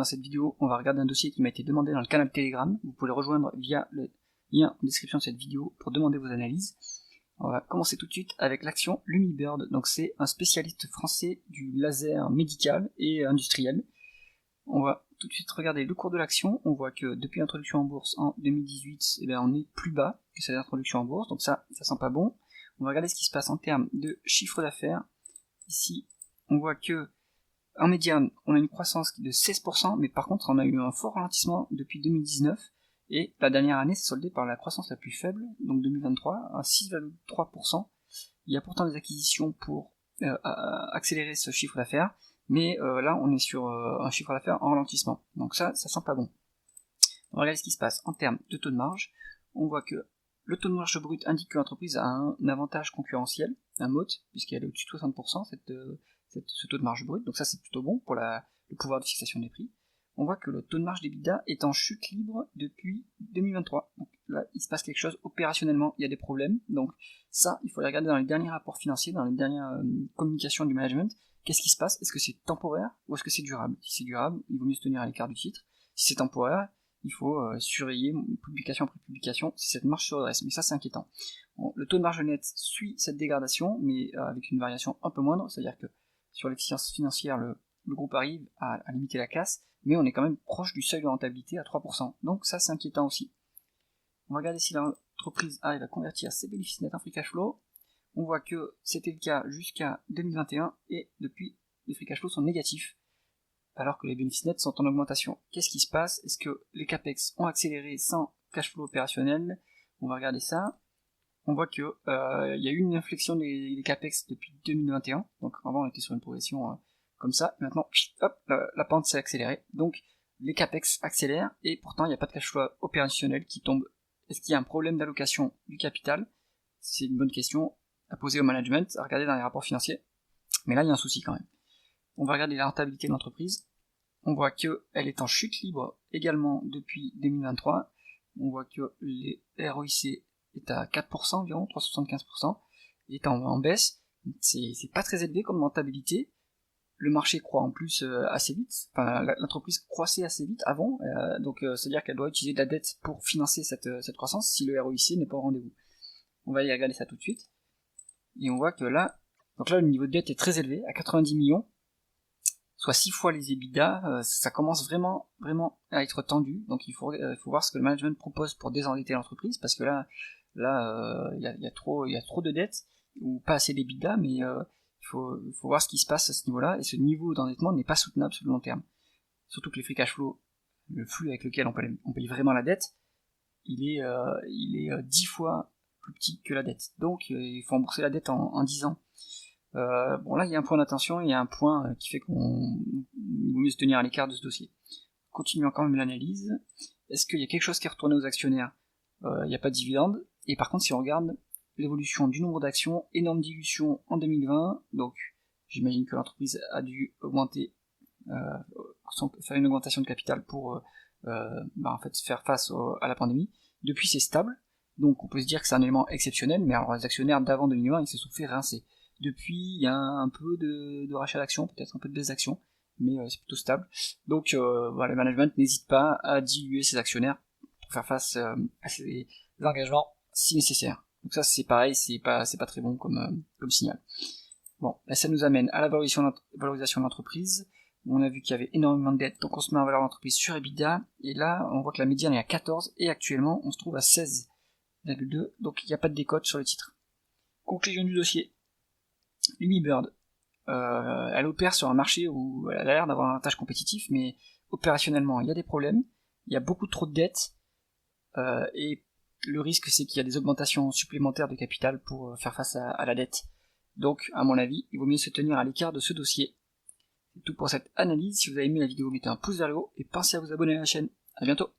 dans cette vidéo, on va regarder un dossier qui m'a été demandé dans le canal Telegram. Vous pouvez le rejoindre via le lien en description de cette vidéo pour demander vos analyses. On va commencer tout de suite avec l'action Lumibird. Donc c'est un spécialiste français du laser médical et industriel. On va tout de suite regarder le cours de l'action. On voit que depuis l'introduction en bourse en 2018, on est plus bas que cette introduction en bourse, donc ça sent pas bon. On va regarder ce qui se passe en termes de chiffre d'affaires. Ici, on voit que en médiane, on a une croissance de 16%, mais par contre, on a eu un fort ralentissement depuis 2019, et la dernière année s'est soldée par la croissance la plus faible, donc 2023, à 6,3%. Il y a pourtant des acquisitions pour accélérer ce chiffre d'affaires, mais là, on est sur un chiffre d'affaires en ralentissement, donc ça sent pas bon. On va regarder ce qui se passe en termes de taux de marge. On voit que le taux de marge brut indique que l'entreprise a un avantage concurrentiel, un moat, puisqu'elle est au-dessus de 60%, ce taux de marge brut, donc ça c'est plutôt bon pour le pouvoir de fixation des prix. On voit que le taux de marge d'EBITDA est en chute libre depuis 2023. Donc là, il se passe quelque chose opérationnellement, il y a des problèmes. Donc ça, il faut les regarder dans les derniers rapports financiers, dans les dernières communications du management. Qu'est-ce qui se passe? Est-ce que c'est temporaire ou est-ce que c'est durable? Si c'est durable, il vaut mieux se tenir à l'écart du titre. Si c'est temporaire, il faut surveiller publication après publication si cette marge se redresse. Mais ça, c'est inquiétant. Bon, le taux de marge net suit cette dégradation, mais avec une variation un peu moindre. C'est-à-dire que sur l'efficience financière, le groupe arrive à limiter la casse, mais on est quand même proche du seuil de rentabilité à 3%. Donc ça, c'est inquiétant aussi. On va regarder si l'entreprise arrive à convertir ses bénéfices nets en free cash flow. On voit que c'était le cas jusqu'à 2021, et depuis, les free cash flow sont négatifs, alors que les bénéfices nets sont en augmentation. Qu'est-ce qui se passe? Est-ce que les capex ont accéléré sans cash flow opérationnel? On va regarder ça. On voit que y a eu une inflexion des capex depuis 2021. Donc avant on était sur une progression comme ça. Et maintenant, hop, la pente s'est accélérée. Donc les capex accélèrent et pourtant il n'y a pas de cash flow opérationnel qui tombe. Est-ce qu'il y a un problème d'allocation du capital? C'est une bonne question à poser au management, à regarder dans les rapports financiers. Mais là il y a un souci quand même. On va regarder la rentabilité de l'entreprise. On voit qu'elle est en chute libre également depuis 2023. On voit que les ROIC est à 4% environ, 3,75%, est en baisse. C'est pas très élevé comme rentabilité. Le marché croît en plus assez vite. Enfin, l'entreprise croissait assez vite avant, donc c'est-à-dire qu'elle doit utiliser de la dette pour financer cette croissance si le ROIC n'est pas au rendez-vous. On va aller regarder ça tout de suite. Et on voit que là, le niveau de dette est très élevé, à 90 millions, soit 6 fois les EBITDA. Ça commence vraiment à être tendu. Donc il faut voir ce que le management propose pour désendetter l'entreprise, parce que là il y a trop de dettes ou pas assez d'EBITDA, mais il faut voir ce qui se passe à ce niveau-là, et ce niveau d'endettement n'est pas soutenable sur le long terme. Surtout que les free cash flow, le flux avec lequel on paye vraiment la dette, il est 10 fois plus petit que la dette. Donc il faut rembourser la dette en 10 ans. Bon là il y a un point d'attention, il y a un point qui fait qu'il vaut mieux se tenir à l'écart de ce dossier. Continuons quand même l'analyse. Est-ce qu'il y a quelque chose qui est retourné aux actionnaires? Il n'y a pas de dividende. Et par contre, si on regarde l'évolution du nombre d'actions, énorme dilution en 2020, donc j'imagine que l'entreprise a dû augmenter, faire une augmentation de capital pour en fait faire face à la pandémie. Depuis c'est stable, donc on peut se dire que c'est un élément exceptionnel, mais alors les actionnaires d'avant 2020 ils se sont fait rincer. Depuis il y a un peu de rachat d'actions, peut-être un peu de baisse d'actions, mais c'est plutôt stable. Donc le management n'hésite pas à diluer ses actionnaires pour faire face à ces engagements si nécessaire. Donc ça c'est pareil, c'est pas très bon comme signal. Bon, là ça nous amène à la valorisation de l'entreprise. On a vu qu'il y avait énormément de dettes, donc on se met en valeur d'entreprise sur EBITDA, et là on voit que la médiane est à 14, et actuellement on se trouve à 16,2, donc il n'y a pas de décote sur le titre. Conclusion du dossier. Lumibird, elle opère sur un marché où elle a l'air d'avoir un avantage compétitif, mais opérationnellement il y a des problèmes, il y a beaucoup trop de dettes, et le risque c'est qu'il y a des augmentations supplémentaires de capital pour faire face à la dette. Donc à mon avis, il vaut mieux se tenir à l'écart de ce dossier. C'est tout pour cette analyse. Si vous avez aimé la vidéo, mettez un pouce vers le haut et pensez à vous abonner à la chaîne. À bientôt.